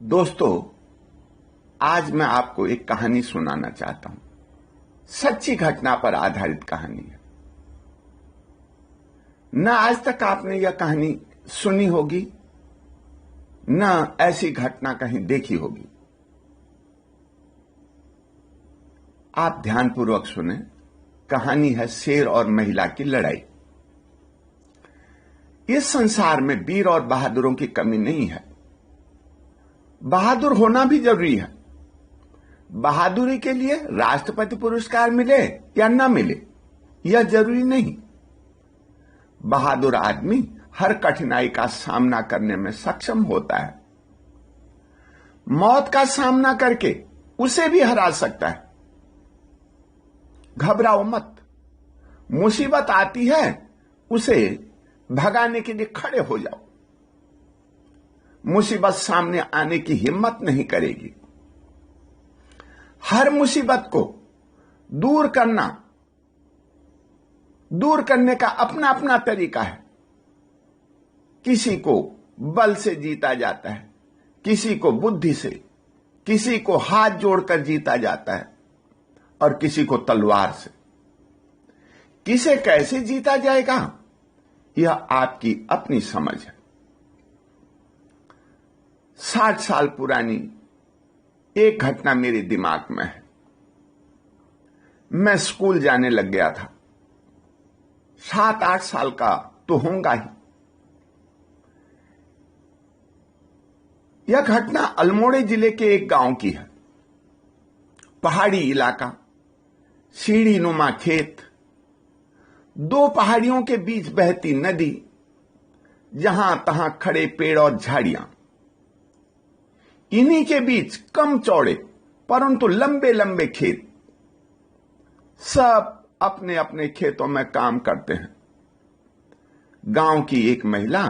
दोस्तों, आज मैं आपको एक कहानी सुनाना चाहता हूं। सच्ची घटना पर आधारित कहानी है। न आज तक आपने यह कहानी सुनी होगी, न ऐसी घटना कहीं देखी होगी। आप ध्यानपूर्वक सुने। कहानी है शेर और महिला की लड़ाई। इस संसार में वीर और बहादुरों की कमी नहीं है। बहादुर होना भी जरूरी है। बहादुरी के लिए राष्ट्रपति पुरस्कार मिले या न मिले, यह जरूरी नहीं। बहादुर आदमी हर कठिनाई का सामना करने में सक्षम होता है। मौत का सामना करके उसे भी हरा सकता है। घबराओ मत। मुसीबत आती है, उसे भगाने के लिए खड़े हो जाओ। मुसीबत सामने आने की हिम्मत नहीं करेगी। हर मुसीबत को दूर करने का अपना अपना तरीका है। किसी को बल से जीता जाता है, किसी को बुद्धि से, किसी को हाथ जोड़कर जीता जाता है और किसी को तलवार से। किसे कैसे जीता जाएगा, यह आपकी अपनी समझ है। 60 साल पुरानी एक घटना मेरे दिमाग में है। मैं स्कूल जाने लग गया था। 7-8 साल का तो होऊंगा ही। यह घटना अल्मोड़े जिले के एक गांव की है। पहाड़ी इलाका, सीढ़ी नुमा खेत, 2 पहाड़ियों के बीच बहती नदी, जहां तहां खड़े पेड़ और झाड़ियां। इन्हीं के बीच कम चौड़े परंतु लंबे लंबे खेत। सब अपने अपने खेतों में काम करते हैं। गांव की एक महिला,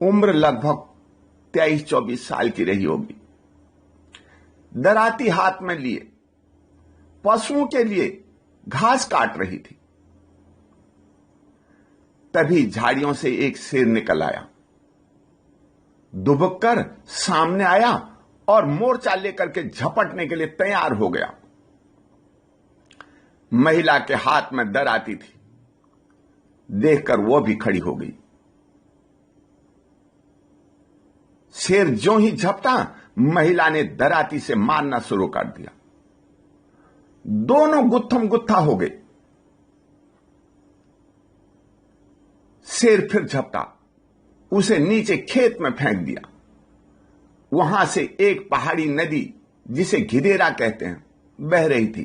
उम्र लगभग 23-24 साल की रही होगी, दराती हाथ में लिए पशुओं के लिए घास काट रही थी। तभी झाड़ियों से एक शेर निकल आया, दुबक कर सामने आया और मोर्चा लेकर के झपटने के लिए तैयार हो गया। महिला के हाथ में दराती थी। देखकर वो भी खड़ी हो गई। शेर ज्यों ही झपटा, महिला ने दराती से मारना शुरू कर दिया। दोनों गुत्थम गुत्था हो गए। शेर फिर झपटा, उसे नीचे खेत में फेंक दिया। वहां से एक पहाड़ी नदी, जिसे घिदेरा कहते हैं, बह रही थी।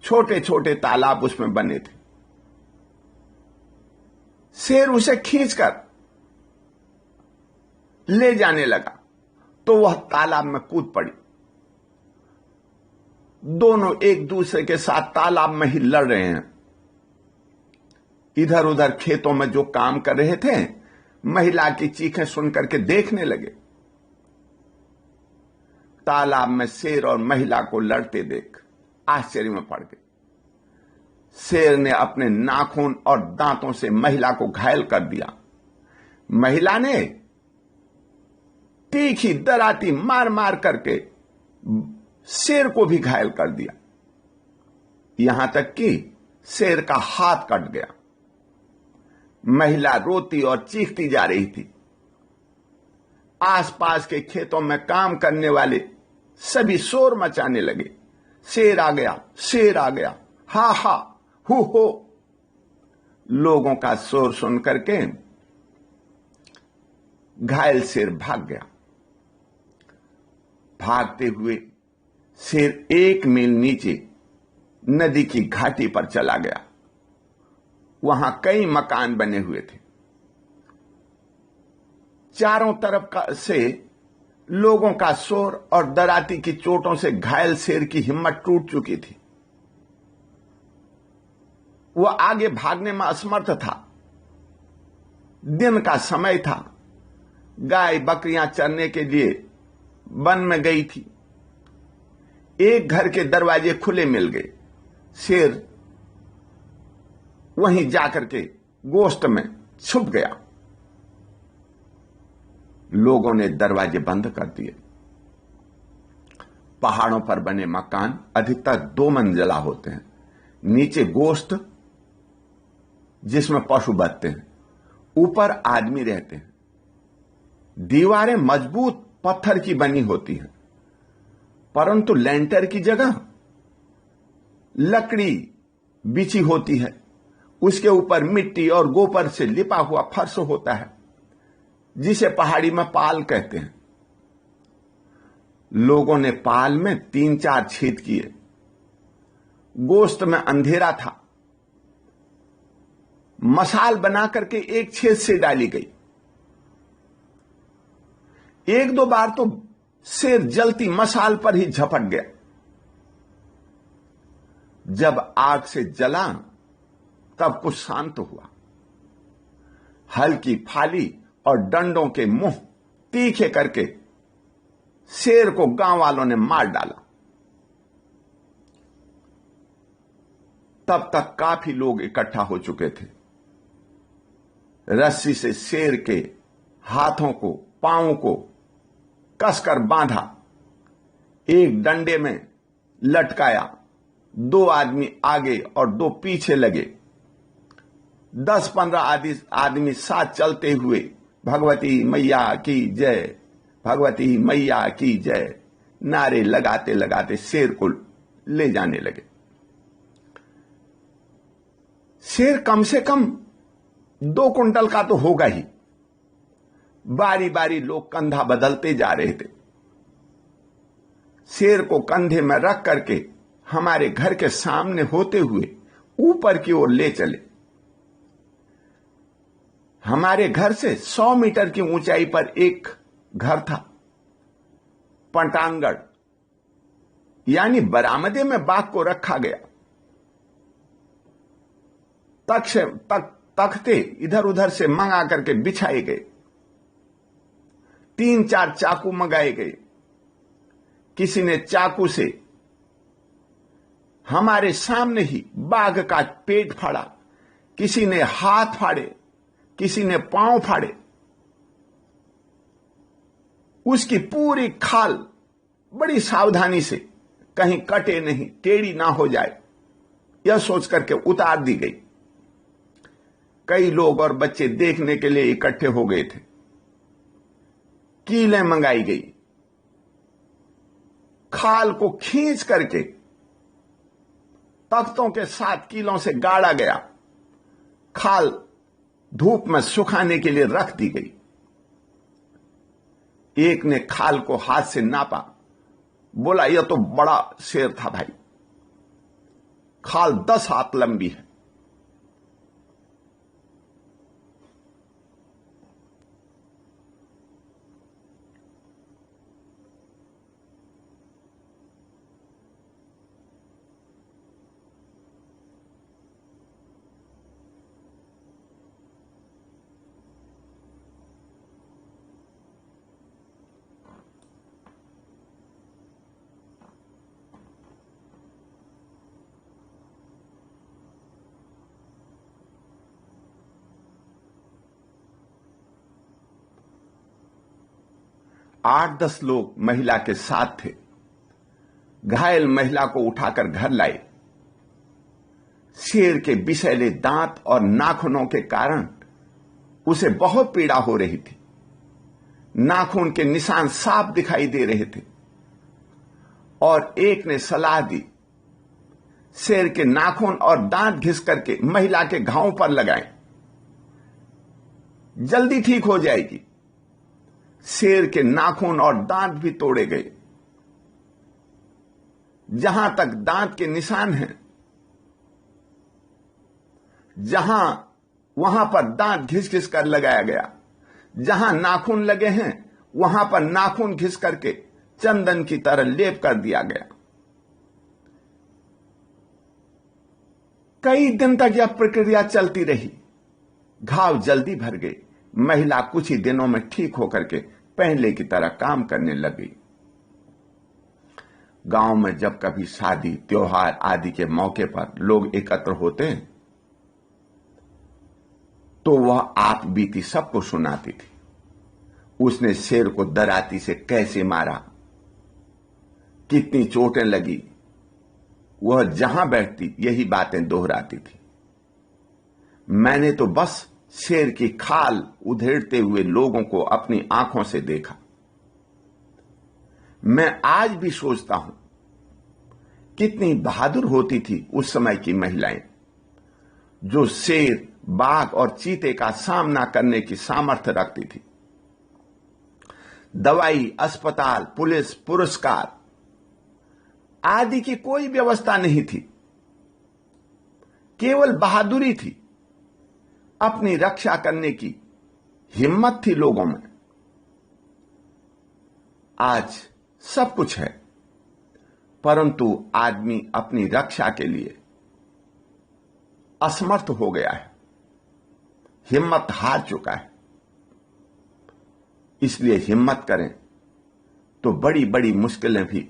छोटे छोटे तालाब उसमें बने थे। शेर उसे खींचकर ले जाने लगा तो वह तालाब में कूद पड़ी। दोनों एक दूसरे के साथ तालाब में ही लड़ रहे हैं। इधर उधर खेतों में जो काम कर रहे थे, महिला की चीखें सुनकर के देखने लगे। तालाब में शेर और महिला को लड़ते देख आश्चर्य में पड़ गए। शेर ने अपने नाखून और दांतों से महिला को घायल कर दिया। महिला ने तीखी दराती मार मार करके शेर को भी घायल कर दिया। यहां तक कि शेर का हाथ कट गया। महिला रोती और चीखती जा रही थी। आसपास के खेतों में काम करने वाले सभी शोर मचाने लगे। शेर आ गया, शेर आ गया, हा हा हु हो। लोगों का शोर सुन करके घायल शेर भाग गया। भागते हुए शेर 1 मील नीचे नदी की घाटी पर चला गया। वहां कई मकान बने हुए थे। चारों तरफ से लोगों का शोर और दराती की चोटों से घायल शेर की हिम्मत टूट चुकी थी। वह आगे भागने में असमर्थ था। दिन का समय था। गाय बकरियां चरने के लिए वन में गई थी। एक घर के दरवाजे खुले मिल गए। शेर वहीं जाकर के गोश्त में छुप गया। लोगों ने दरवाजे बंद कर दिए। पहाड़ों पर बने मकान अधिकतर 2 मंजिला होते हैं। नीचे गोश्त जिसमें पशु बसते हैं, ऊपर आदमी रहते हैं। दीवारें मजबूत पत्थर की बनी होती हैं, परंतु लेंटर की जगह लकड़ी बिछी होती है। उसके ऊपर मिट्टी और गोबर से लिपा हुआ फर्श होता है, जिसे पहाड़ी में पाल कहते हैं। लोगों ने पाल में 3-4 छेद किए। गोश्त में अंधेरा था। मसाल बना करके एक छेद से डाली गई। 1-2 बार तो शेर जलती मसाल पर ही झपट गया। जब आग से जला तब कुछ शांत हुआ। हल्की फाली और डंडों के मुंह तीखे करके शेर को गांव वालों ने मार डाला। तब तक काफी लोग इकट्ठा हो चुके थे। रस्सी से शेर के हाथों को, पांवों को कसकर बांधा, एक डंडे में लटकाया। 2 आदमी आगे और 2 पीछे लगे। 10-15 आदमी साथ चलते हुए भगवती मैया की जय, भगवती मैया की जय नारे लगाते लगाते शेर को ले जाने लगे। शेर कम से कम 2 कुंटल का तो होगा ही। बारी बारी लोग कंधा बदलते जा रहे थे। शेर को कंधे में रख करके हमारे घर के सामने होते हुए ऊपर की ओर ले चले। हमारे घर से 100 मीटर की ऊंचाई पर एक घर था, पटांगड़, यानी बरामदे में बाघ को रखा गया। तख्ते इधर उधर से मंगा करके बिछाए गए। 3-4 चाकू मंगाए गए। किसी ने चाकू से हमारे सामने ही बाघ का पेट फाड़ा, किसी ने हाथ फाड़े, किसी ने पांव फाड़े। उसकी पूरी खाल बड़ी सावधानी से कहीं कटे नहीं, टेढ़ी ना हो जाए, यह सोच करके उतार दी गई। कई लोग और बच्चे देखने के लिए इकट्ठे हो गए थे। कीलें मंगाई गई। खाल को खींच करके तख्तों के साथ कीलों से गाड़ा गया। खाल धूप में सुखाने के लिए रख दी गई। एक ने खाल को हाथ से नापा, बोला यह तो बड़ा शेर था भाई, खाल 10 हाथ लंबी है। आठ 10 लोग महिला के साथ थे। घायल महिला को उठाकर घर लाए। शेर के विषैले दांत और नाखूनों के कारण उसे बहुत पीड़ा हो रही थी। नाखून के निशान साफ दिखाई दे रहे थे और एक ने सलाह दी, शेर के नाखून और दांत घिस करके महिला के घावों पर लगाएं, जल्दी ठीक हो जाएगी। शेर के नाखून और दांत भी तोड़े गए। जहां तक दांत के निशान हैं, वहां पर दांत घिस घिस कर लगाया गया। जहां नाखून लगे हैं वहां पर नाखून घिस करके चंदन की तरह लेप कर दिया गया। कई दिन तक यह प्रक्रिया चलती रही। घाव जल्दी भर गए। महिला कुछ ही दिनों में ठीक होकर के पहले की तरह काम करने लगी। गांव में जब कभी शादी, त्योहार आदि के मौके पर लोग एकत्र होते हैं तो वह आप बीती सबको सुनाती थी। उसने शेर को दराती से कैसे मारा, कितनी चोटें लगी, वह जहां बैठती यही बातें दोहराती थी। मैंने तो बस शेर की खाल उधेड़ते हुए लोगों को अपनी आंखों से देखा। मैं आज भी सोचता हूं कितनी बहादुर होती थी उस समय की महिलाएं, जो शेर, बाघ और चीते का सामना करने की सामर्थ्य रखती थी। दवाई, अस्पताल, पुलिस, पुरस्कार आदि की कोई व्यवस्था नहीं थी, केवल बहादुरी थी, अपनी रक्षा करने की हिम्मत थी लोगों में। आज सब कुछ है, परंतु आदमी अपनी रक्षा के लिए असमर्थ हो गया है, हिम्मत हार चुका है। इसलिए हिम्मत करें तो बड़ी बड़ी मुश्किलें भी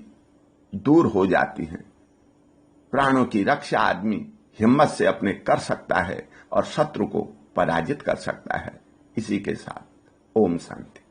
दूर हो जाती हैं। प्राणों की रक्षा आदमी हिम्मत से अपने कर सकता है और शत्रु को पराजित कर सकता है। इसी के साथ ओम शांति।